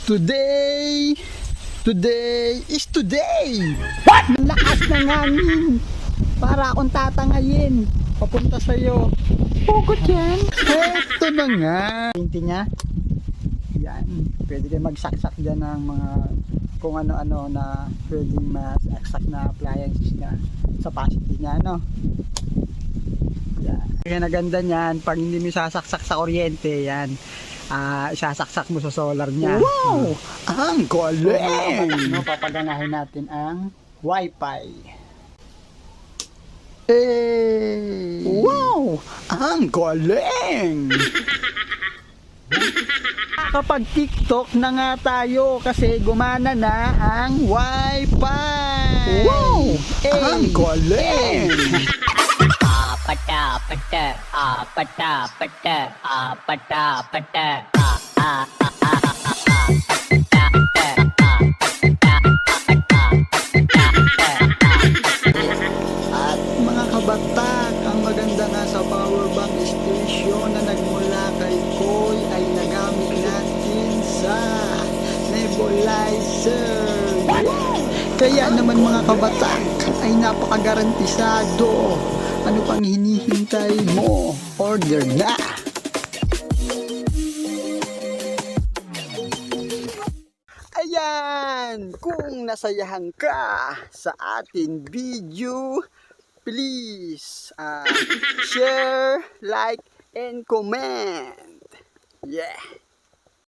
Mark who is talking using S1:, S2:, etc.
S1: Today is today. What? Lakas ng hangin. Para akong tatangayin. Papunta sa'yo. Pugod yan. Eto na nga. Pinti niya. Yan. Pwede kayo magsaksak dyan ng mga kung ano-ano na pwedeng masaksak na appliances niya. Sa capacity niya, no? Yan. Kaya naganda niyan, pag hindi mo sasaksak sa kuryente, yan. Isasaksak mo sa solar niya. Wow! Ang galing! No, papaganahin natin ang Wi-Fi. Hey! Wow! Ang galing! Kapag TikTok na nga tayo kasi gumana na ang Wi-Fi. Wow! Hey! Ang galing!
S2: Pata pata pata pata pata pata
S1: At mga kabatak, ang maganda nga sa powerbank station na nagmula kay Koy ay nagamit natin sa nebulizer. Kaya naman mga kabatak ay napakagarantisado. Ano pang hinihintay mo? Order na! Ayan! Kung nasayahan ka sa ating video, please share, like, and comment. Yeah!